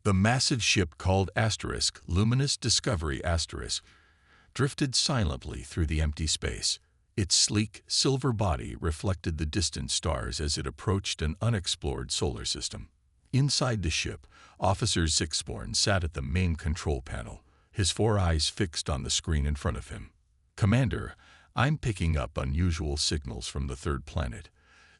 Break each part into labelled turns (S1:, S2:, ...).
S1: The massive ship called Luminous Discovery drifted silently through the empty space. Its sleek, silver body reflected the distant stars as it approached an unexplored solar system. Inside the ship, Officer Zixborn sat at the main control panel, his 4 eyes fixed on the screen in front of him. "Commander, I'm picking up unusual signals from the third planet,"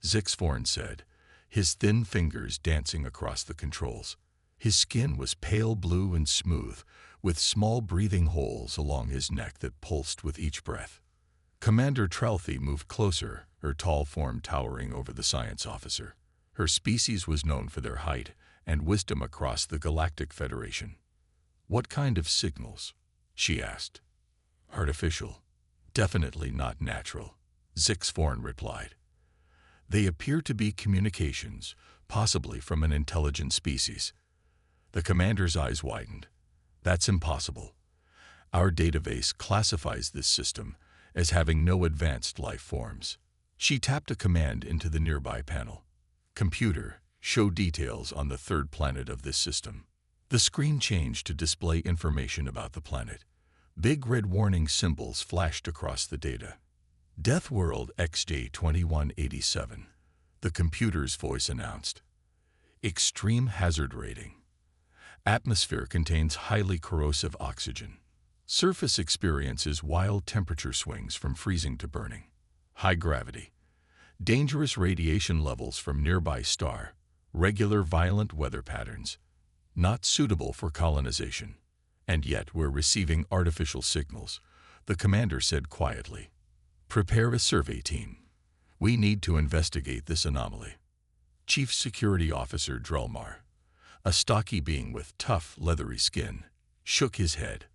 S1: Zixborn said, his thin fingers dancing across the controls. His skin was pale blue and smooth, with small breathing holes along his neck that pulsed with each breath. Commander Trelthi moved closer, her tall form towering over the science officer. Her species was known for their height and wisdom across the Galactic Federation. "What kind of signals?" she asked. "Artificial. Definitely not natural," Zixborn replied. "They appear to be communications, possibly from an intelligent species." The commander's eyes widened. "That's impossible. Our database classifies this system as having no advanced life forms." She tapped a command into the nearby panel. "Computer, show details on the third planet of this system." The screen changed to display information about the planet. Big red warning symbols flashed across the data. "Death World XJ2187, the computer's voice announced. "Extreme hazard rating. Atmosphere contains highly corrosive oxygen. Surface experiences wild temperature swings from freezing to burning. High gravity. Dangerous radiation levels from nearby star. Regular violent weather patterns. Not suitable for colonization. And yet we're receiving artificial signals," the commander said quietly. "Prepare a survey team. We need to investigate this anomaly." Chief Security Officer Drelmar, a stocky being with tough, leathery skin, shook his head.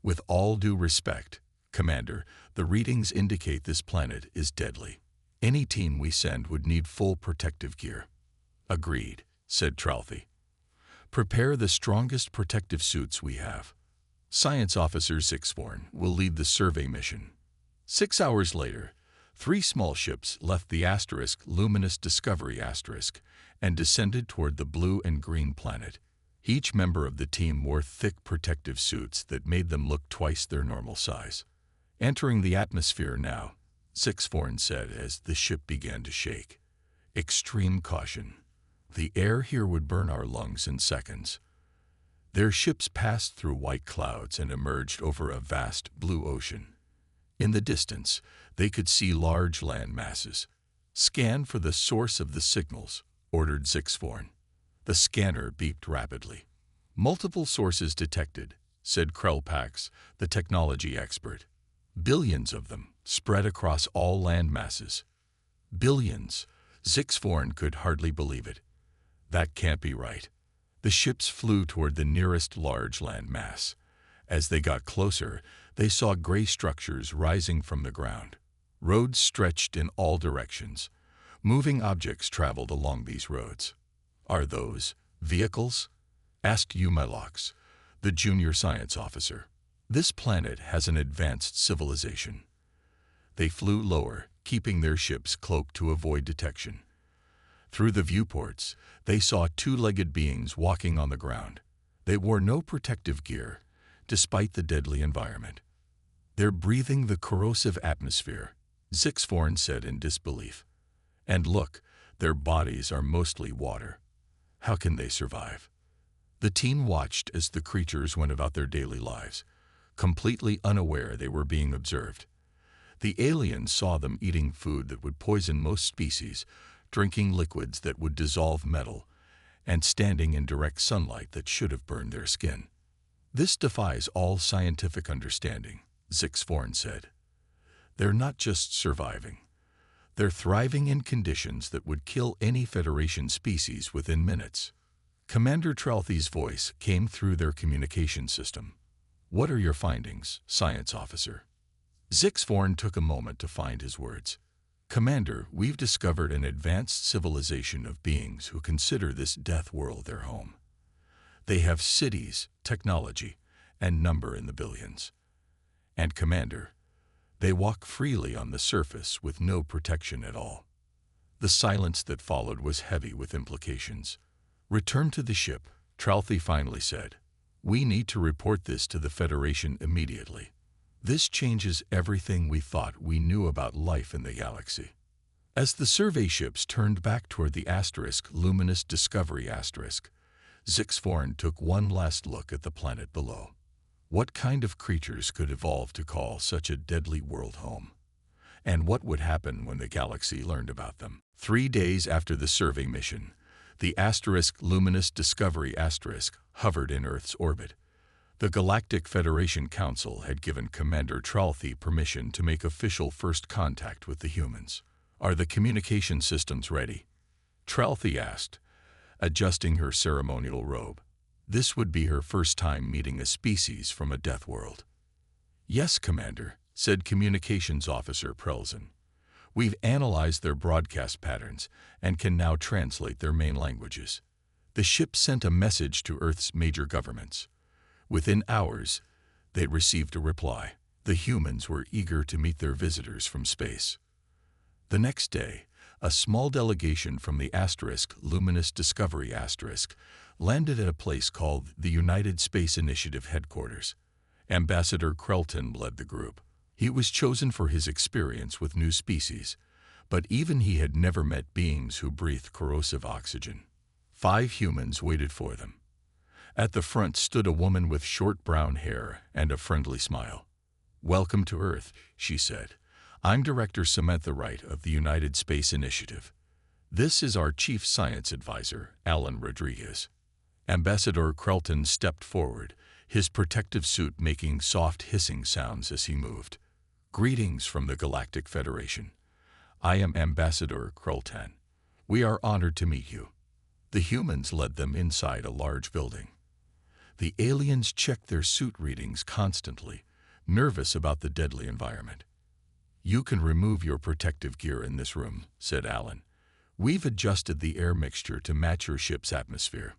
S1: "With all due respect, Commander, the readings indicate this planet is deadly. Any team we send would need full protective gear." "Agreed," said Tralthi. "Prepare the strongest protective suits we have. Science Officer Zixborn will lead the survey mission." 6 hours later, 3 small ships left the Luminous Discovery and descended toward the blue and green planet. Each member of the team wore thick protective suits that made them look twice their normal size. "Entering the atmosphere now," Zixborn said as the ship began to shake. "Extreme caution. The air here would burn our lungs in seconds." Their ships passed through white clouds and emerged over a vast blue ocean. In the distance, they could see large land masses. "Scan for the source of the signals," ordered Zixborn. The scanner beeped rapidly. "Multiple sources detected," said Krellpax, the technology expert. "Billions of them, spread across all land masses." "Billions?" Zixborn could hardly believe it. "That can't be right." The ships flew toward the nearest large land mass. As they got closer, they saw gray structures rising from the ground. Roads stretched in all directions. Moving objects traveled along these roads. "Are those vehicles?" asked Eumelox, the junior science officer. "This planet has an advanced civilization." They flew lower, keeping their ships cloaked to avoid detection. Through the viewports, they saw 2-legged beings walking on the ground. They wore no protective gear, despite the deadly environment. "They're breathing the corrosive atmosphere," Zixborn said in disbelief. "And look, their bodies are mostly water. How can they survive?" The team watched as the creatures went about their daily lives, completely unaware they were being observed. The aliens saw them eating food that would poison most species, drinking liquids that would dissolve metal, and standing in direct sunlight that should have burned their skin. "This defies all scientific understanding," Zixborn said. "They're not just surviving. They're thriving in conditions that would kill any Federation species within minutes." Commander Tralthi's voice came through their communication system. "What are your findings, Science Officer?" Zixborn took a moment to find his words. "Commander, we've discovered an advanced civilization of beings who consider this death world their home. They have cities, technology, and number in the billions. And Commander, they walk freely on the surface with no protection at all." The silence that followed was heavy with implications. "Return to the ship," Tralthi finally said, "We need to report this to the Federation immediately. This changes everything we thought we knew about life in the galaxy." As the survey ships turned back toward the luminous discovery Zixforn took one last look at the planet below. What kind of creatures could evolve to call such a deadly world home? And what would happen when the galaxy learned about them? 3 days after the survey mission, the luminous discovery hovered in Earth's orbit. The Galactic Federation Council had given Commander Tralthi permission to make official first contact with the humans. "Are the communication systems ready?" Tralthi asked, adjusting her ceremonial robe. This would be her first time meeting a species from a death world. "Yes, Commander," said Communications Officer Prelzen. "We've analyzed their broadcast patterns and can now translate their main languages." The ship sent a message to Earth's major governments. Within hours, they received a reply. The humans were eager to meet their visitors from space. The next day, a small delegation from the luminous discovery landed at a place called the United Space Initiative headquarters. Ambassador Krelton led the group. He was chosen for his experience with new species, but even he had never met beings who breathed corrosive oxygen. 5 humans waited for them. At the front stood a woman with short brown hair and a friendly smile. "Welcome to Earth," she said. "I'm Director Samantha Wright of the United Space Initiative. This is our Chief Science Advisor, Alan Rodriguez." Ambassador Krelton stepped forward, his protective suit making soft hissing sounds as he moved. "Greetings from the Galactic Federation. I am Ambassador Krelton. We are honored to meet you." The humans led them inside a large building. The aliens checked their suit readings constantly, nervous about the deadly environment. "You can remove your protective gear in this room," said Alan. "We've adjusted the air mixture to match your ship's atmosphere."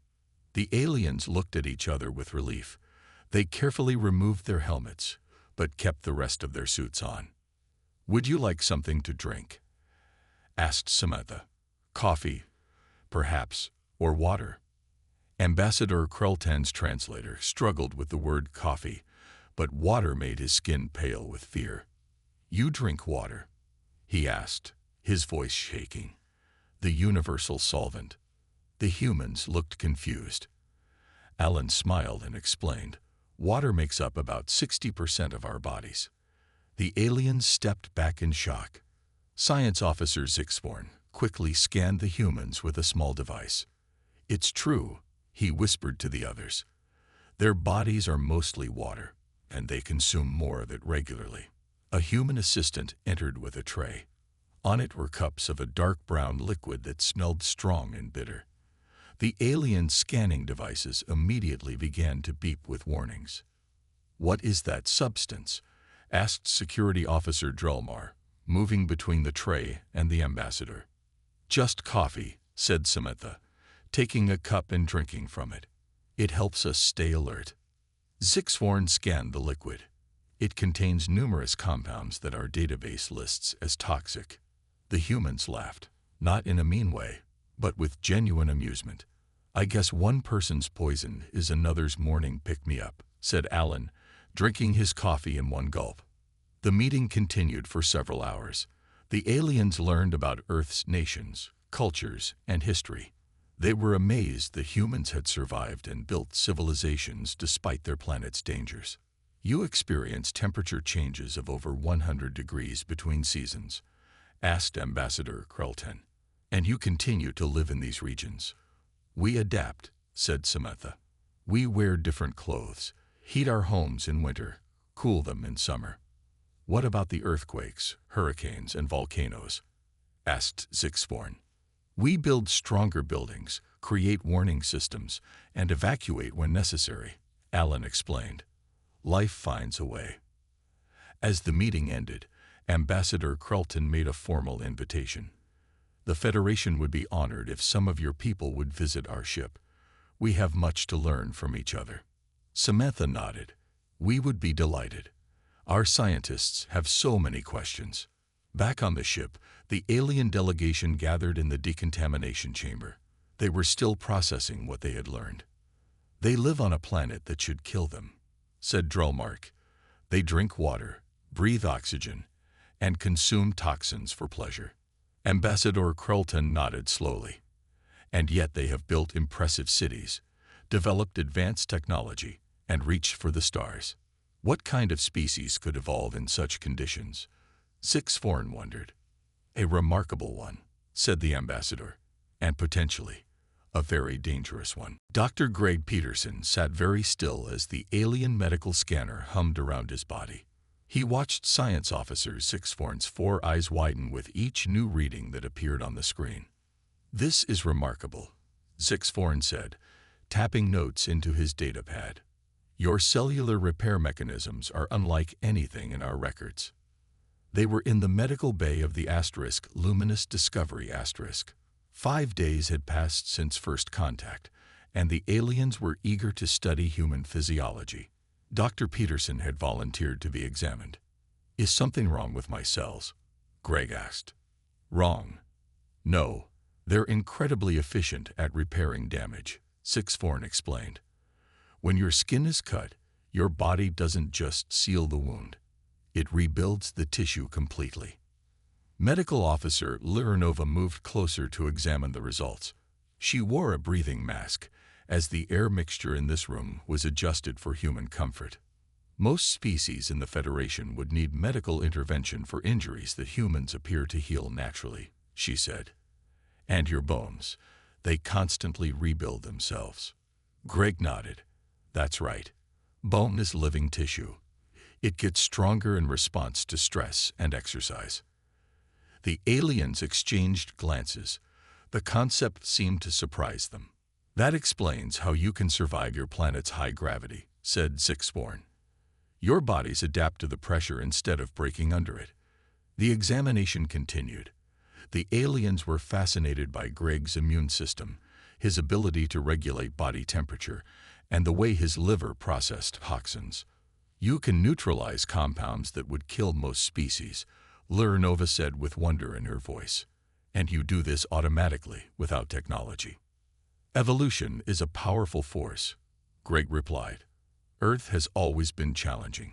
S1: The aliens looked at each other with relief. They carefully removed their helmets, but kept the rest of their suits on. "Would you like something to drink?" asked Samantha. "Coffee, perhaps, or water?" Ambassador Krelton's translator struggled with the word coffee, but water made his skin pale with fear. "You drink water?" he asked, his voice shaking. "The universal solvent." The humans looked confused. Alan smiled and explained, "Water makes up about 60% of our bodies." The aliens stepped back in shock. Science Officer Zixforn quickly scanned the humans with a small device. "It's true," he whispered to the others. "Their bodies are mostly water, and they consume more of it regularly." A human assistant entered with a tray. On it were cups of a dark brown liquid that smelled strong and bitter. The alien scanning devices immediately began to beep with warnings. "What is that substance?" asked Security Officer Drelmar, moving between the tray and the ambassador. "Just coffee," said Samantha, taking a cup and drinking from it. "It helps us stay alert." Zixforn scanned the liquid. "It contains numerous compounds that our database lists as toxic." The humans laughed, not in a mean way, but with genuine amusement. "I guess one person's poison is another's morning pick-me-up," said Alan, drinking his coffee in one gulp. The meeting continued for several hours. The aliens learned about Earth's nations, cultures, and history. They were amazed that humans had survived and built civilizations despite their planet's dangers. "You experience temperature changes of over 100 degrees between seasons?" asked Ambassador Krelton. "And you continue to live in these regions?" "We adapt," said Samantha. "We wear different clothes, heat our homes in winter, cool them in summer." "What about the earthquakes, hurricanes, and volcanoes?" asked Zixforn. "We build stronger buildings, create warning systems, and evacuate when necessary," Alan explained. "Life finds a way." As the meeting ended, Ambassador Krelton made a formal invitation. "The Federation would be honored if some of your people would visit our ship. We have much to learn from each other." Samantha nodded. "We would be delighted. Our scientists have so many questions." Back on the ship, the alien delegation gathered in the decontamination chamber. They were still processing what they had learned. They live on a planet that should kill them, said Drellmark. They drink water, breathe oxygen, and consume toxins for pleasure. Ambassador Krelton nodded slowly. And yet they have built impressive cities, developed advanced technology, and reached for the stars. What kind of species could evolve in such conditions? Sixforn wondered. A remarkable one, said the ambassador, and potentially a very dangerous one. Dr. Greg Peterson sat very still as the alien medical scanner hummed around his body. He watched Science Officer Sixforn's 4 eyes widen with each new reading that appeared on the screen. This is remarkable, Sixforn said, tapping notes into his datapad. Your cellular repair mechanisms are unlike anything in our records. They were in the medical bay of the asterisk Luminous Discovery asterisk. 5 days had passed since first contact, and the aliens were eager to study human physiology. Dr. Peterson had volunteered to be examined. Is something wrong with my cells? Greg asked. Wrong. No, they're incredibly efficient at repairing damage, Sixforn explained. When your skin is cut, your body doesn't just seal the wound. It rebuilds the tissue completely. Medical Officer Liranova moved closer to examine the results. She wore a breathing mask, as the air mixture in this room was adjusted for human comfort. Most species in the Federation would need medical intervention for injuries that humans appear to heal naturally, she said. And your bones, they constantly rebuild themselves. Greg nodded. That's right. Bone is living tissue. It gets stronger in response to stress and exercise. The aliens exchanged glances. The concept seemed to surprise them. That explains how you can survive your planet's high gravity, said Sixforn. Your bodies adapt to the pressure instead of breaking under it. The examination continued. The aliens were fascinated by Greg's immune system, his ability to regulate body temperature, and the way his liver processed toxins. You can neutralize compounds that would kill most species, Liranova said with wonder in her voice. And you do this automatically, without technology. Evolution is a powerful force, Greg replied. Earth has always been challenging.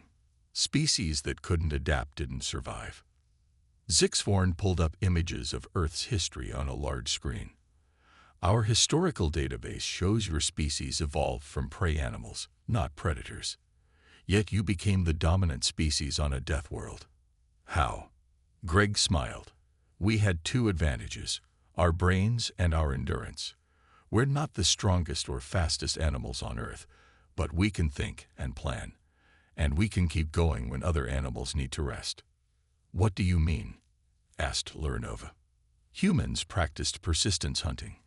S1: Species that couldn't adapt didn't survive. Sixforn pulled up images of Earth's history on a large screen. Our historical database shows your species evolved from prey animals, not predators. Yet you became the dominant species on a death world. How? Greg smiled. We had 2 advantages, our brains and our endurance. We're not the strongest or fastest animals on Earth, but we can think and plan. And we can keep going when other animals need to rest. What do you mean? Asked Liranova. Humans practiced persistence hunting.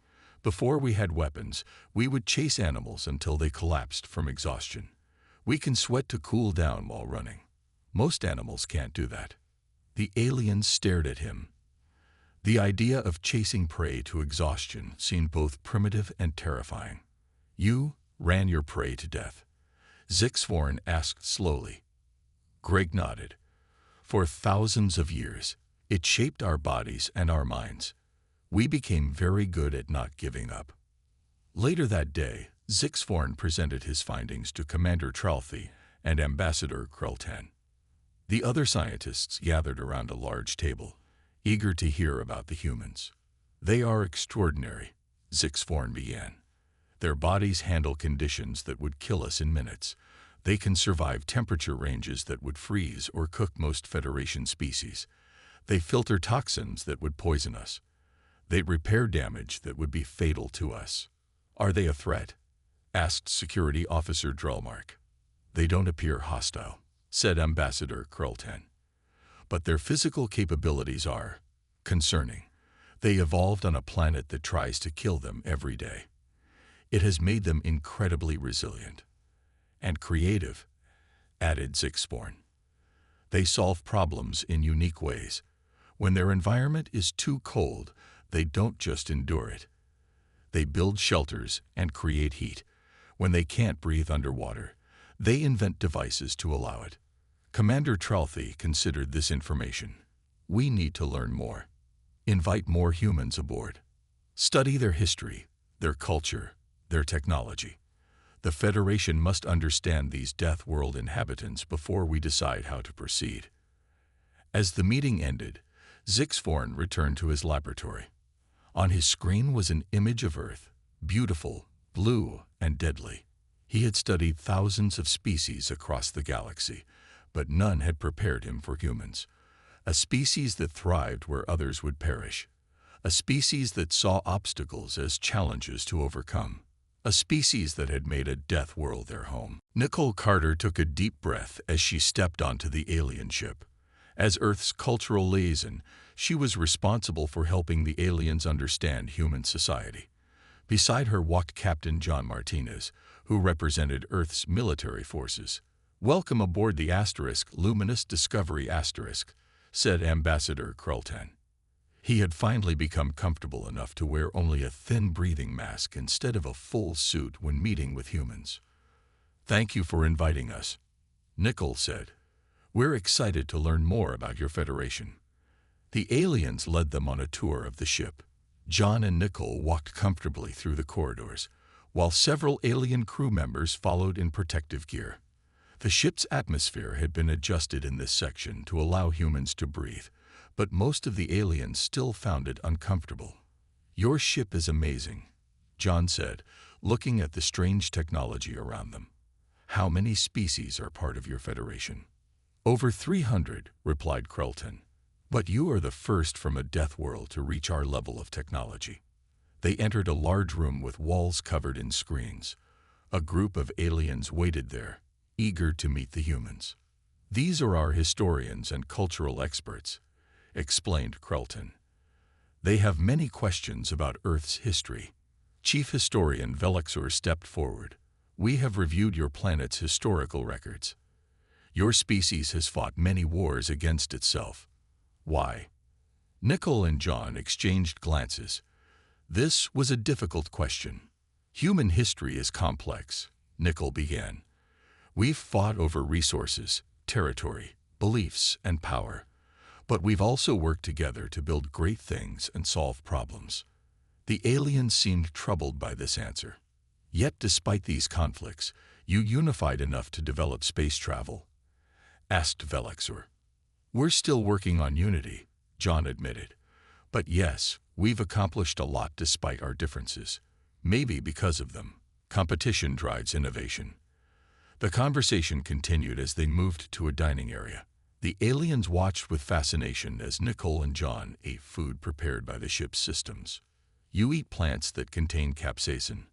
S1: Before we had weapons, we would chase animals until they collapsed from exhaustion. We can sweat to cool down while running. Most animals can't do that. The aliens stared at him. The idea of chasing prey to exhaustion seemed both primitive and terrifying. You ran your prey to death? Sixforn asked slowly. Greg nodded. For thousands of years, it shaped our bodies and our minds. We became very good at not giving up. Later that day, Sixforn presented his findings to Commander Tralfi and Ambassador Kreltan. The other scientists gathered around a large table, eager to hear about the humans. They are extraordinary, Sixforn began. Their bodies handle conditions that would kill us in minutes. They can survive temperature ranges that would freeze or cook most Federation species. They filter toxins that would poison us. They repair damage that would be fatal to us. Are they a threat? Asked Security Officer Drellmark. They don't appear hostile, said Ambassador Kreltan. But their physical capabilities are concerning. They evolved on a planet that tries to kill them every day. It has made them incredibly resilient. And creative, added Sixforn. They solve problems in unique ways. When their environment is too cold, they don't just endure it. They build shelters and create heat. When they can't breathe underwater, they invent devices to allow it. Commander Tralfi considered this information. We need to learn more. Invite more humans aboard. Study their history, their culture, their technology. The Federation must understand these Death World inhabitants before we decide how to proceed. As the meeting ended, Zixforn returned to his laboratory. On his screen was an image of Earth, beautiful, blue, and deadly. He had studied thousands of species across the galaxy, but none had prepared him for humans. A species that thrived where others would perish. A species that saw obstacles as challenges to overcome. A species that had made a Death World their home. Nicole Carter took a deep breath as she stepped onto the alien ship. As Earth's cultural liaison, she was responsible for helping the aliens understand human society. Beside her walked Captain John Martinez, who represented Earth's military forces. "Welcome aboard the Luminous Discovery *," said Ambassador Kreltan. He had finally become comfortable enough to wear only a thin breathing mask instead of a full suit when meeting with humans. "Thank you for inviting us," Nicole said. "We're excited to learn more about your Federation." The aliens led them on a tour of the ship. John and Nicole walked comfortably through the corridors, while several alien crew members followed in protective gear. The ship's atmosphere had been adjusted in this section to allow humans to breathe, but most of the aliens still found it uncomfortable. "Your ship is amazing," John said, looking at the strange technology around them. "How many species are part of your Federation?" "Over 300, replied Krelton. "But you are the first from a Death World to reach our level of technology." They entered a large room with walls covered in screens. A group of aliens waited there, eager to meet the humans. "These are our historians and cultural experts," explained Krelton. "They have many questions about Earth's history." Chief Historian Velixor stepped forward. "We have reviewed your planet's historical records. Your species has fought many wars against itself. Why?" Nicole and John exchanged glances. This was a difficult question. "Human history is complex," Nicole began. "We've fought over resources, territory, beliefs, and power. But we've also worked together to build great things and solve problems." The aliens seemed troubled by this answer. "Yet despite these conflicts, you unified enough to develop space travel?" asked Velixor. "We're still working on unity," John admitted. "But yes, we've accomplished a lot despite our differences. Maybe because of them. Competition drives innovation." The conversation continued as they moved to a dining area. The aliens watched with fascination as Nicole and John ate food prepared by the ship's systems. "You eat plants that contain capsaicin?"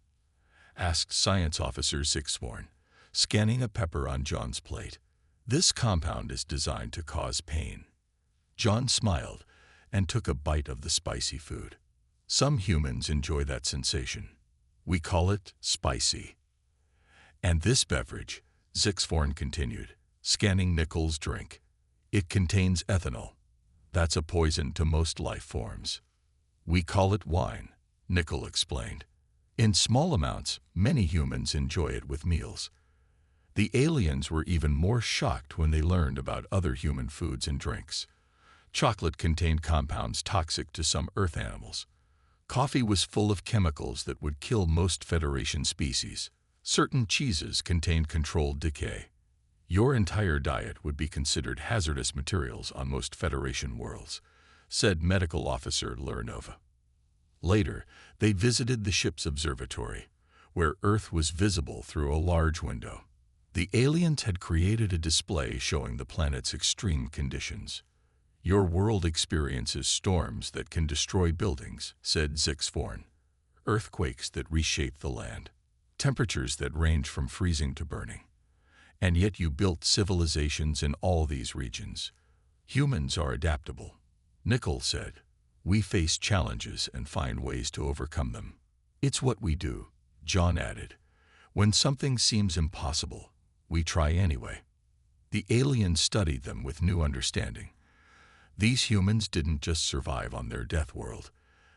S1: asked Science Officer Zixforn, scanning a pepper on John's plate. "This compound is designed to cause pain." John smiled and took a bite of the spicy food. "Some humans enjoy that sensation. We call it spicy." "And this beverage," Zixforn continued, scanning Nicole's drink. "It contains ethanol. That's a poison to most life forms." "We call it wine," Nicole explained. "In small amounts, many humans enjoy it with meals." The aliens were even more shocked when they learned about other human foods and drinks. Chocolate contained compounds toxic to some Earth animals. Coffee was full of chemicals that would kill most Federation species. Certain cheeses contained controlled decay. "Your entire diet would be considered hazardous materials on most Federation worlds," said Medical Officer Lurinova. Later, they visited the ship's observatory, where Earth was visible through a large window. The aliens had created a display showing the planet's extreme conditions. "Your world experiences storms that can destroy buildings," said Zixforn. "Earthquakes that reshape the land. Temperatures that range from freezing to burning. And yet you built civilizations in all these regions. Humans are adaptable." Nicole said, "We face challenges and find ways to overcome them." "It's what we do," John added. "When something seems impossible, we try anyway." The aliens studied them with new understanding. These humans didn't just survive on their Death World.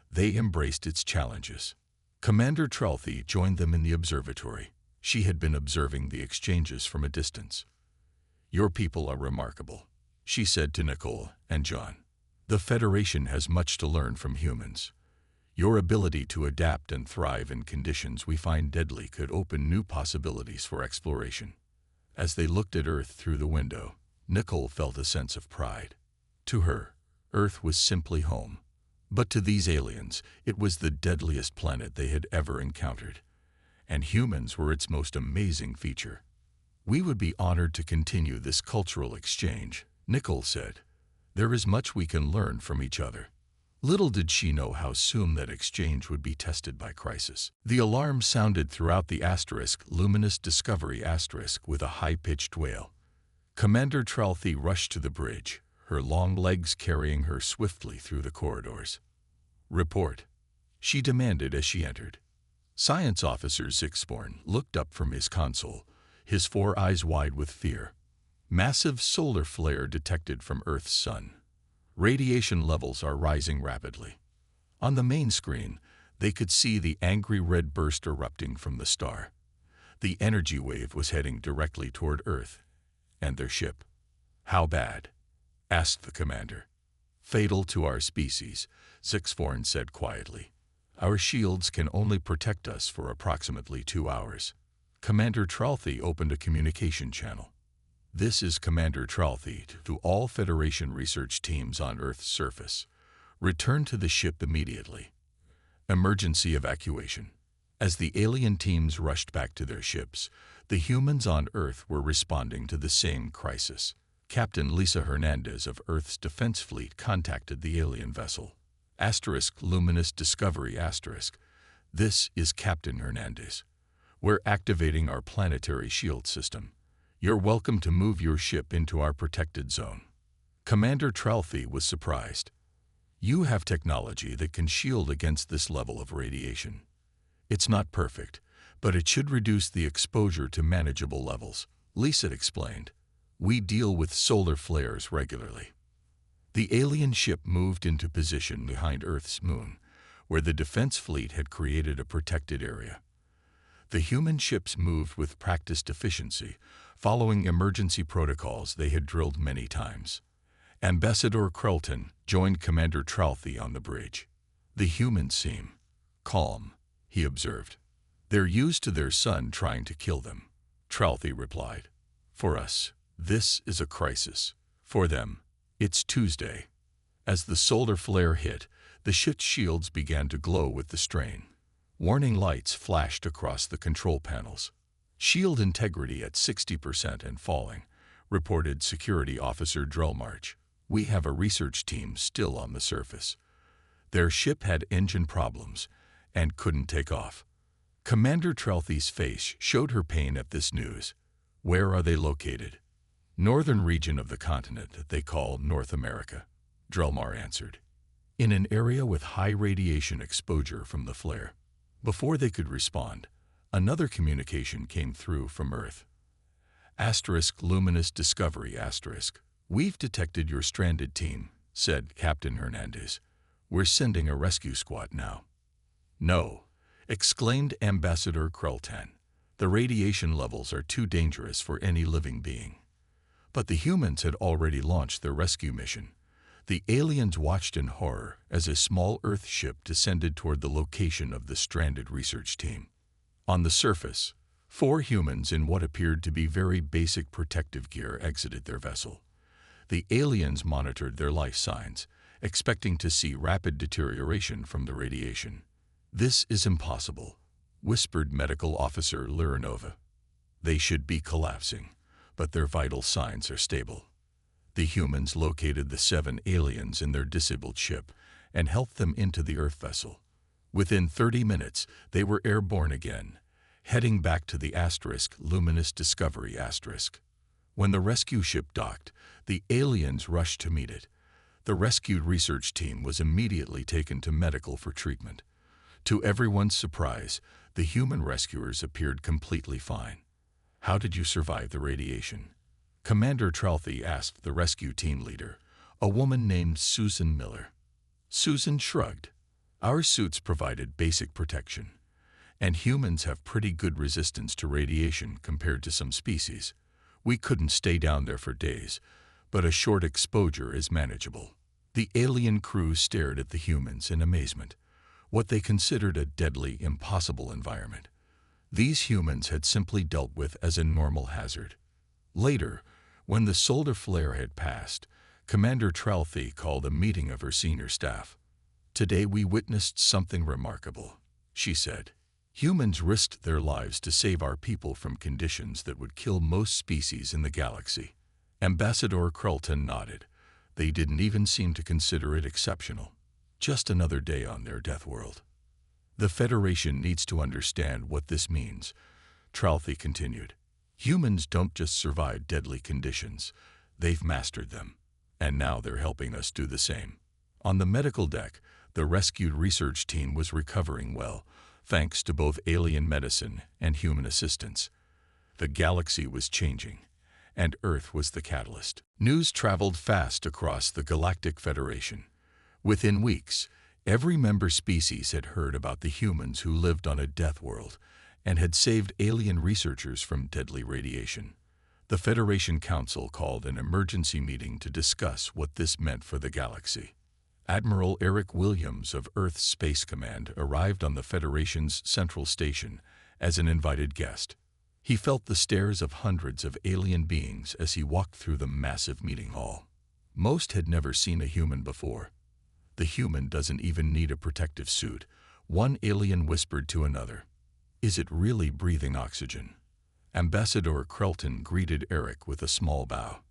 S1: They embraced its challenges. Commander Trelthy joined them in the observatory. She had been observing the exchanges from a distance. "Your people are remarkable," she said to Nicole and John. "The Federation has much to learn from humans. Your ability to adapt and thrive in conditions we find deadly could open new possibilities for exploration. As they looked at Earth through the window, Nicole felt a sense of pride. To her, Earth was simply home. But to these aliens, it was the deadliest planet they had ever encountered. And humans were its most amazing feature. We would be honored to continue this cultural exchange, Nicole said. There is much we can learn from each other. Little did she know how soon that exchange would be tested by crisis. The alarm sounded throughout the luminous discovery with a high-pitched wail. Commander Tralthi rushed to the bridge, her long legs carrying her swiftly through the corridors. "Report," she demanded as she entered. Science Officer Zixborn looked up from his console, his 4 eyes wide with fear. Massive solar flare detected from Earth's sun. Radiation levels are rising rapidly. On the main screen, they could see the angry red burst erupting from the star. The energy wave was heading directly toward Earth and their ship. "How bad?" asked the commander. "Fatal to our species," Zixborn said quietly. "Our shields can only protect us for approximately 2 hours." Commander Tralthi opened a communication channel. "This is Commander Tralthi to all Federation research teams on Earth's surface. Return to the ship immediately. Emergency evacuation." As the alien teams rushed back to their ships, the humans on Earth were responding to the same crisis. Captain Lisa Hernandez of Earth's Defense Fleet contacted the alien vessel. Luminous Discovery *. "This is Captain Hernandez. We're activating our planetary shield system. You're welcome to move your ship into our protected zone." Commander Tralthi was surprised. "You have technology that can shield against this level of radiation. It's not perfect, but it should reduce the exposure to manageable levels," Lisa explained. "We deal with solar flares regularly." The alien ship moved into position behind Earth's moon, where the defense fleet had created a protected area. The human ships moved with practiced efficiency, following emergency protocols they had drilled many times. Ambassador Krelton joined Commander Tralthi on the bridge. "The humans seem calm," he observed. "They're used to their sun trying to kill them," Tralthi replied. "For us, this is a crisis. For them, it's Tuesday." As the solar flare hit, the ship's shields began to glow with the strain. Warning lights flashed across the control panels. "Shield integrity at 60% and falling," reported Security Officer Drellmarch. "We have a research team still on the surface. Their ship had engine problems and couldn't take off." Commander Tralthi's face showed her pain at this news. "Where are they located?" "Northern region of the continent that they call North America," Drellmar answered. "In an area with high radiation exposure from the flare." Before they could respond, another communication came through from Earth. Luminous Discovery *. "We've detected your stranded team," said Captain Hernandez. "We're sending a rescue squad now." "No," exclaimed Ambassador Kreltan. "The radiation levels are too dangerous for any living being." But the humans had already launched their rescue mission. The aliens watched in horror as a small Earth ship descended toward the location of the stranded research team. On the surface, 4 humans in what appeared to be very basic protective gear exited their vessel. The aliens monitored their life signs, expecting to see rapid deterioration from the radiation. "This is impossible," whispered Medical Officer Liranova. "They should be collapsing, but their vital signs are stable." The humans located the 7 aliens in their disabled ship and helped them into the Earth vessel. Within 30 minutes, they were airborne again, heading back to the Luminous Discovery *. When the rescue ship docked, the aliens rushed to meet it. The rescued research team was immediately taken to medical for treatment. To everyone's surprise, the human rescuers appeared completely fine. "How did you survive the radiation?" Commander Tralthi asked the rescue team leader, a woman named Susan Miller. Susan shrugged. "Our suits provided basic protection, and humans have pretty good resistance to radiation compared to some species. We couldn't stay down there for days, but a short exposure is manageable." The alien crew stared at the humans in amazement. what they considered a deadly, impossible environment. These humans had simply dealt with as a normal hazard. Later, when the solar flare had passed, Commander Tralfi called a meeting of her senior staff. "Today we witnessed something remarkable," she said. "Humans risked their lives to save our people from conditions that would kill most species in the galaxy." Ambassador Krelton nodded. They didn't even seem to consider it exceptional. Just another day on their death world. "The Federation needs to understand what this means," Tralfi continued. "Humans don't just survive deadly conditions. They've mastered them. And now they're helping us do the same." On the medical deck, the rescued research team was recovering well, thanks to both alien medicine and human assistance. The galaxy was changing, and Earth was the catalyst. News traveled fast across the Galactic Federation. Within weeks, every member species had heard about the humans who lived on a death world and had saved alien researchers from deadly radiation. The Federation Council called an emergency meeting to discuss what this meant for the galaxy. Admiral Eric Williams of Earth's Space Command arrived on the Federation's central station as an invited guest. He felt the stares of hundreds of alien beings as he walked through the massive meeting hall. Most had never seen a human before. "The human doesn't even need a protective suit," one alien whispered to another. "Is it really breathing oxygen?" Ambassador Krelton greeted Eric with a small bow.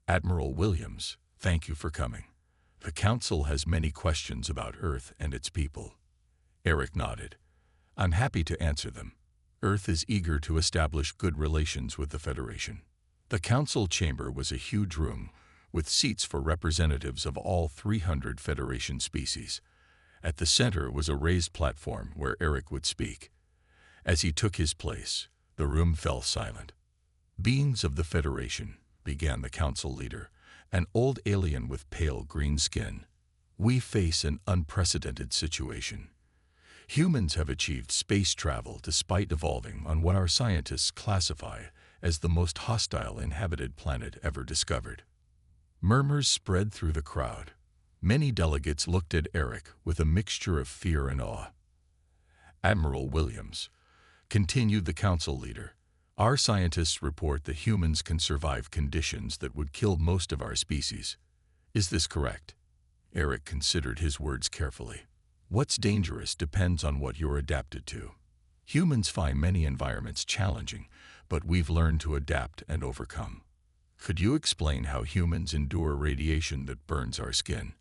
S1: "Admiral Williams, thank you for coming. The Council has many questions about Earth and its people." Eric nodded. "I'm happy to answer them. Earth is eager to establish good relations with the Federation." The Council chamber was a huge room with seats for representatives of all 300 Federation species. At the center was a raised platform where Eric would speak. As he took his place, the room fell silent. "Beings of the Federation," began the Council leader, an old alien with pale green skin. "We face an unprecedented situation. Humans have achieved space travel despite evolving on what our scientists classify as the most hostile inhabited planet ever discovered." Murmurs spread through the crowd. Many delegates looked at Eric with a mixture of fear and awe. "Admiral Williams," continued the Council leader, "our scientists report that humans can survive conditions that would kill most of our species. Is this correct?" Eric considered his words carefully. "What's dangerous depends on what you're adapted to. Humans find many environments challenging, but we've learned to adapt and overcome." "Could you explain how humans endure radiation that burns our skin?"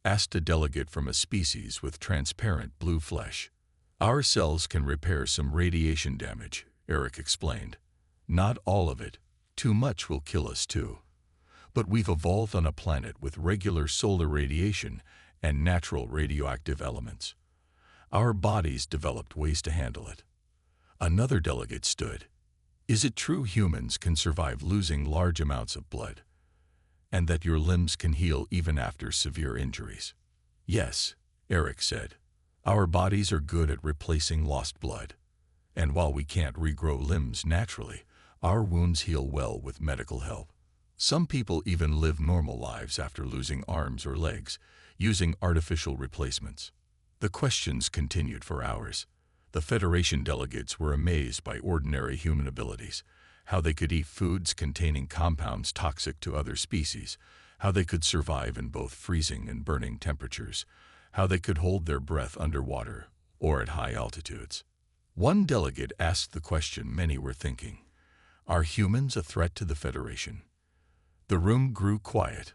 S1: asked a delegate from a species with transparent blue flesh. "Our cells can repair some radiation damage," Eric explained. "Not all of it. Too much will kill us too. But we've evolved on a planet with regular solar radiation and natural radioactive elements. Our bodies developed ways to handle it." Another delegate stood. "Is it true humans can survive losing large amounts of blood, and that your limbs can heal even after severe injuries?" "Yes," Eric said. "Our bodies are good at replacing lost blood. And while we can't regrow limbs naturally, our wounds heal well with medical help. Some people even live normal lives after losing arms or legs, using artificial replacements." The questions continued for hours. The Federation delegates were amazed by ordinary human abilities, how they could eat foods containing compounds toxic to other species, how they could survive in both freezing and burning temperatures, how they could hold their breath underwater or at high altitudes. One delegate asked the question many were thinking: "Are humans a threat to the Federation?" The room grew quiet.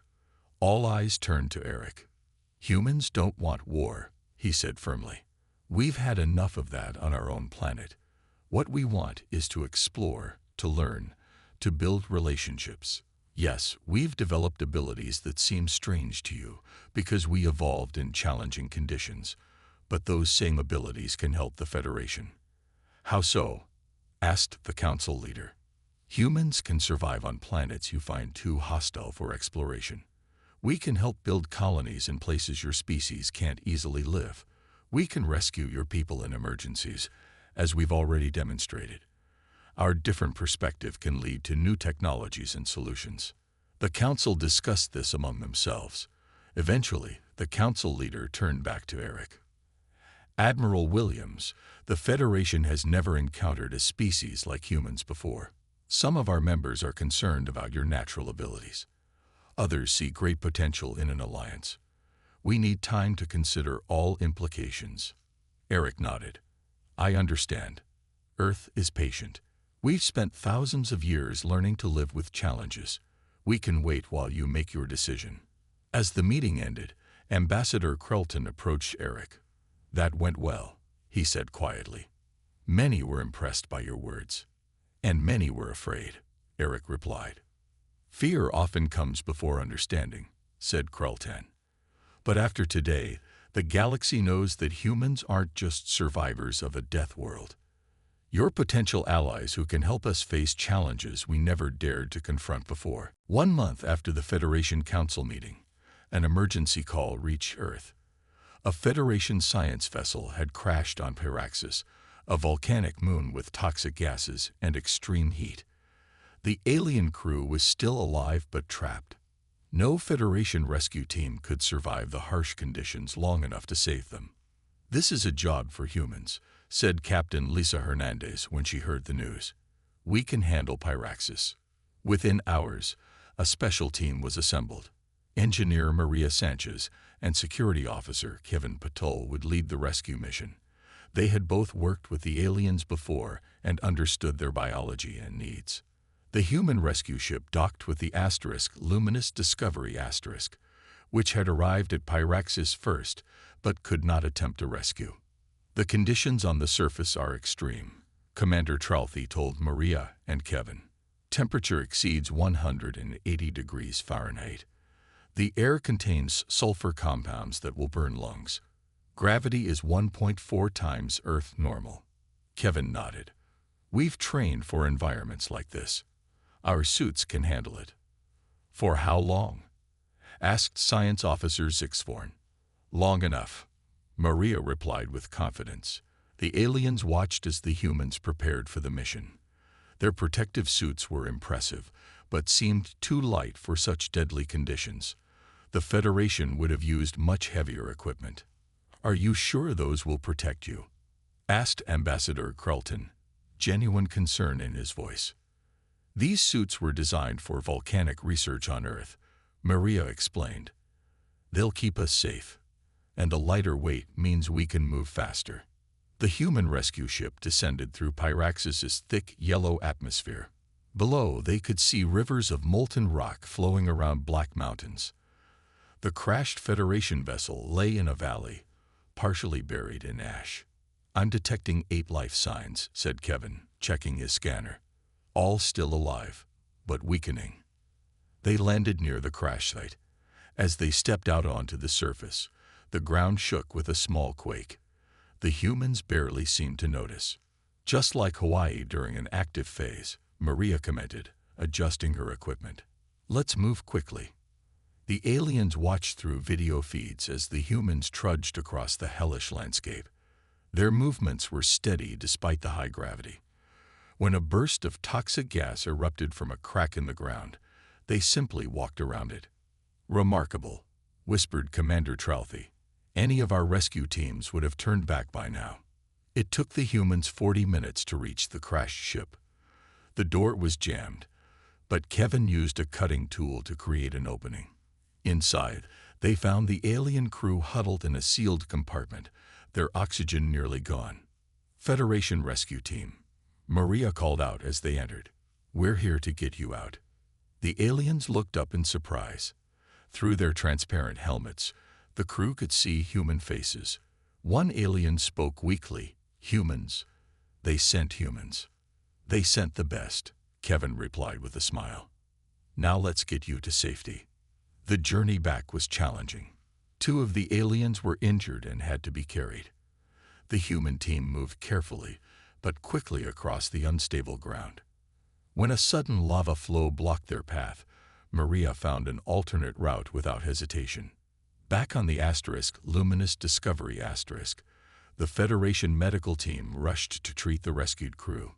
S1: All eyes turned to Eric. "Humans don't want war," he said firmly. "We've had enough of that on our own planet. What we want is to explore, to learn, to build relationships. Yes, we've developed abilities that seem strange to you because we evolved in challenging conditions, but those same abilities can help the Federation." "How so?" asked the Council leader. "Humans can survive on planets you find too hostile for exploration. We can help build colonies in places your species can't easily live. We can rescue your people in emergencies, as we've already demonstrated. Our different perspective can lead to new technologies and solutions." The Council discussed this among themselves. Eventually, the Council leader turned back to Eric. Admiral Williams, the Federation has never encountered a species like humans before. Some of our members are concerned about your natural abilities. Others see great potential in an alliance. We need time to consider all implications. Eric nodded. I understand. Earth is patient. We've spent thousands of years learning to live with challenges. We can wait while you make your decision. As the meeting ended, Ambassador Krelton approached Eric. That went well, he said quietly. Many were impressed by your words. And many were afraid, Eric replied. Fear often comes before understanding, said Krelton. But after today, the galaxy knows that humans aren't just survivors of a death world. You're potential allies who can help us face challenges we never dared to confront before. 1 month after the Federation Council meeting, an emergency call reached Earth. A Federation science vessel had crashed on Pyraxis, a volcanic moon with toxic gases and extreme heat. The alien crew was still alive but trapped. No Federation rescue team could survive the harsh conditions long enough to save them. This is a job for humans, said Captain Lisa Hernandez when she heard the news. We can handle Pyraxis. Within hours, a special team was assembled. Engineer Maria Sanchez and Security Officer Kevin Patol would lead the rescue mission. They had both worked with the aliens before and understood their biology and needs. The human rescue ship docked with the Luminous Discovery *, which had arrived at Pyraxis first but could not attempt a rescue. The conditions on the surface are extreme, Commander Tralthy told Maria and Kevin. Temperature exceeds 180 degrees Fahrenheit. The air contains sulfur compounds that will burn lungs. Gravity is 1.4 times Earth normal. Kevin nodded. We've trained for environments like this. Our suits can handle it. For how long? Asked Science Officer Zixvorn. Long enough, Maria replied with confidence. The aliens watched as the humans prepared for the mission. Their protective suits were impressive, but seemed too light for such deadly conditions. The Federation would have used much heavier equipment. Are you sure those will protect you? Asked Ambassador Krelton, genuine concern in his voice. These suits were designed for volcanic research on Earth, Maria explained. They'll keep us safe, and a lighter weight means we can move faster. The human rescue ship descended through Pyraxis' thick yellow atmosphere. Below, they could see rivers of molten rock flowing around black mountains. The crashed Federation vessel lay in a valley, partially buried in ash. I'm detecting 8 life signs, said Kevin, checking his scanner. All still alive, but weakening. They landed near the crash site. As they stepped out onto the surface, the ground shook with a small quake. The humans barely seemed to notice. Just like Hawaii during an active phase, Maria commented, adjusting her equipment. Let's move quickly. The aliens watched through video feeds as the humans trudged across the hellish landscape. Their movements were steady despite the high gravity. When a burst of toxic gas erupted from a crack in the ground, they simply walked around it. Remarkable, whispered Commander Tralthy. Any of our rescue teams would have turned back by now. It took the humans 40 minutes to reach the crashed ship. The door was jammed, but Kevin used a cutting tool to create an opening. Inside, they found the alien crew huddled in a sealed compartment, their oxygen nearly gone. Federation rescue team, Maria called out as they entered. We're here to get you out. The aliens looked up in surprise. Through their transparent helmets, the crew could see human faces. One alien spoke weakly. Humans. They sent humans. They sent the best, Kevin replied with a smile. Now let's get you to safety. The journey back was challenging. 2 of the aliens were injured and had to be carried. The human team moved carefully, but quickly across the unstable ground. When a sudden lava flow blocked their path, Maria found an alternate route without hesitation. Back on the Luminous Discovery *, the Federation medical team rushed to treat the rescued crew.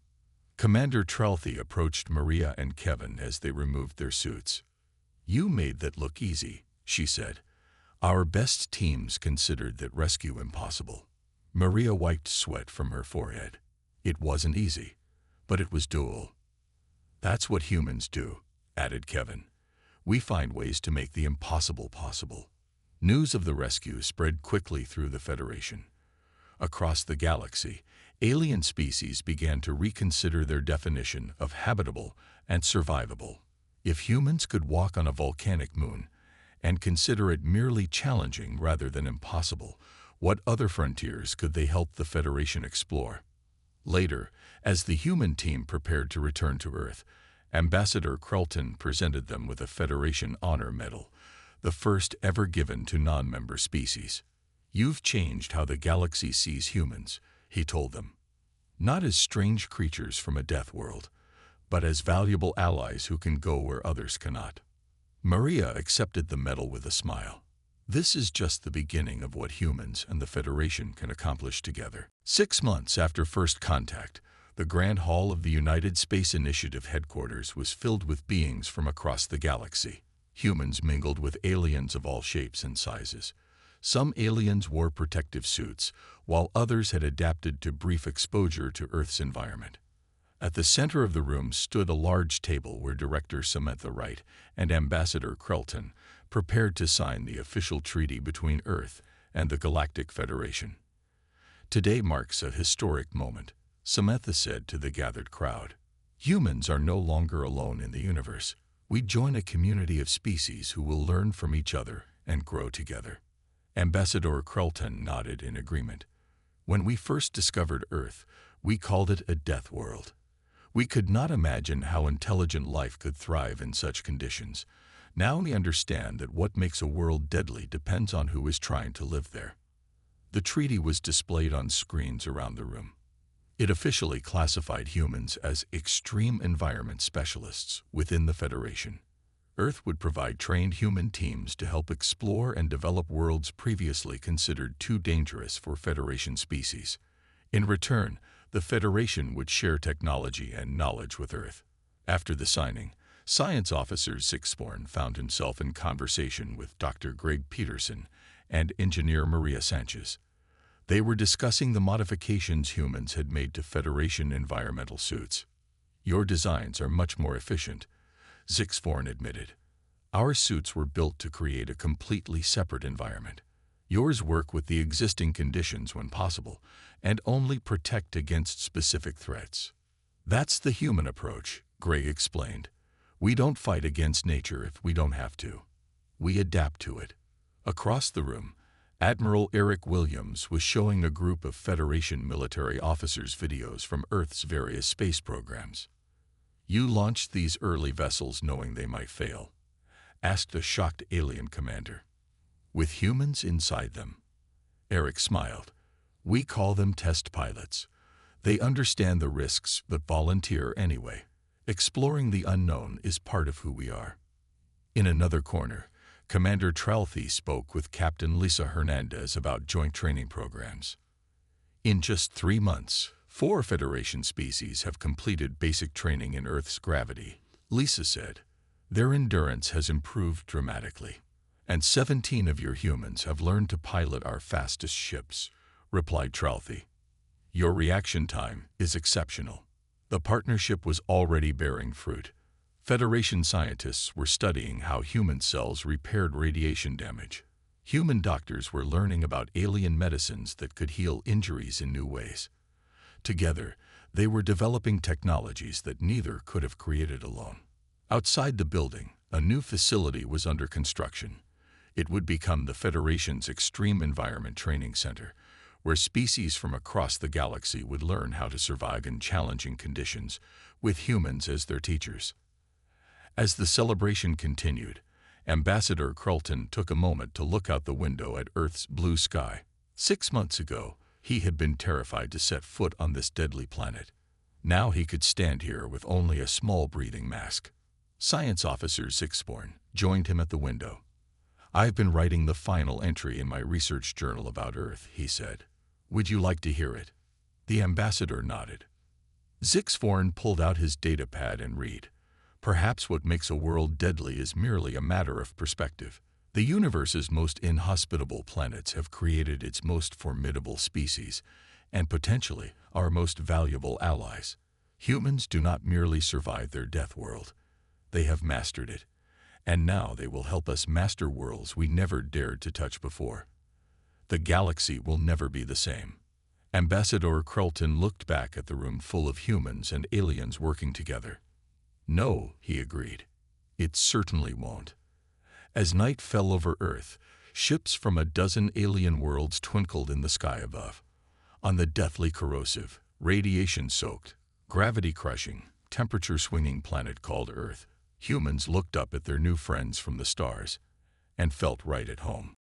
S1: Commander Tralthy approached Maria and Kevin as they removed their suits. You made that look easy, she said. Our best teams considered that rescue impossible. Maria wiped sweat from her forehead. It wasn't easy, but it was doable. That's what humans do, added Kevin. We find ways to make the impossible possible. News of the rescue spread quickly through the Federation. Across the galaxy, alien species began to reconsider their definition of habitable and survivable. If humans could walk on a volcanic moon and consider it merely challenging rather than impossible, what other frontiers could they help the Federation explore? Later, as the human team prepared to return to Earth, Ambassador Krelton presented them with a Federation Honor Medal, the first ever given to non-member species. You've changed how the galaxy sees humans, he told them. Not as strange creatures from a death world, but as valuable allies who can go where others cannot. Maria accepted the medal with a smile. This is just the beginning of what humans and the Federation can accomplish together. 6 months after first contact, the Grand Hall of the United Space Initiative headquarters was filled with beings from across the galaxy. Humans mingled with aliens of all shapes and sizes. Some aliens wore protective suits, while others had adapted to brief exposure to Earth's environment. At the center of the room stood a large table where Director Samantha Wright and Ambassador Krelton prepared to sign the official treaty between Earth and the Galactic Federation. Today marks a historic moment, Samantha said to the gathered crowd. Humans are no longer alone in the universe. We join a community of species who will learn from each other and grow together. Ambassador Krelton nodded in agreement. When we first discovered Earth, we called it a death world. We could not imagine how intelligent life could thrive in such conditions. Now we understand that what makes a world deadly depends on who is trying to live there. The treaty was displayed on screens around the room. It officially classified humans as extreme environment specialists within the Federation. Earth would provide trained human teams to help explore and develop worlds previously considered too dangerous for Federation species. In return, the Federation would share technology and knowledge with Earth. After the signing, Science Officer Sixborn found himself in conversation with Dr. Greg Peterson and Engineer Maria Sanchez. They were discussing the modifications humans had made to Federation environmental suits. Your designs are much more efficient, Sixborn admitted. Our suits were built to create a completely separate environment. Yours work with the existing conditions when possible, and only protect against specific threats. That's the human approach, Greg explained. We don't fight against nature if we don't have to. We adapt to it. Across the room, Admiral Eric Williams was showing a group of Federation military officers videos from Earth's various space programs. You launched these early vessels knowing they might fail, asked a shocked alien commander. With humans inside them. Eric smiled. We call them test pilots. They understand the risks but volunteer anyway. Exploring the unknown is part of who we are. In another corner, Commander Tralthy spoke with Captain Lisa Hernandez about joint training programs. In just 3 months, 4 Federation species have completed basic training in Earth's gravity, Lisa said. Their endurance has improved dramatically. And 17 of your humans have learned to pilot our fastest ships, replied Tralthy. Your reaction time is exceptional. The partnership was already bearing fruit. Federation scientists were studying how human cells repaired radiation damage. Human doctors were learning about alien medicines that could heal injuries in new ways. Together, they were developing technologies that neither could have created alone. Outside the building, a new facility was under construction. It would become the Federation's Extreme Environment Training Center, where species from across the galaxy would learn how to survive in challenging conditions, with humans as their teachers. As the celebration continued, Ambassador Krelton took a moment to look out the window at Earth's blue sky. 6 months ago, he had been terrified to set foot on this deadly planet. Now he could stand here with only a small breathing mask. Science Officer Sixborn joined him at the window. I've been writing the final entry in my research journal about Earth, he said. Would you like to hear it? The ambassador nodded. Sixborn pulled out his datapad and read. Perhaps what makes a world deadly is merely a matter of perspective. The universe's most inhospitable planets have created its most formidable species, and potentially our most valuable allies. Humans do not merely survive their death world. They have mastered it, and now they will help us master worlds we never dared to touch before. The galaxy will never be the same. Ambassador Krelton looked back at the room full of humans and aliens working together. No, he agreed. It certainly won't. As night fell over Earth, ships from a dozen alien worlds twinkled in the sky above. On the deathly corrosive, radiation-soaked, gravity-crushing, temperature-swinging planet called Earth, humans looked up at their new friends from the stars and felt right at home.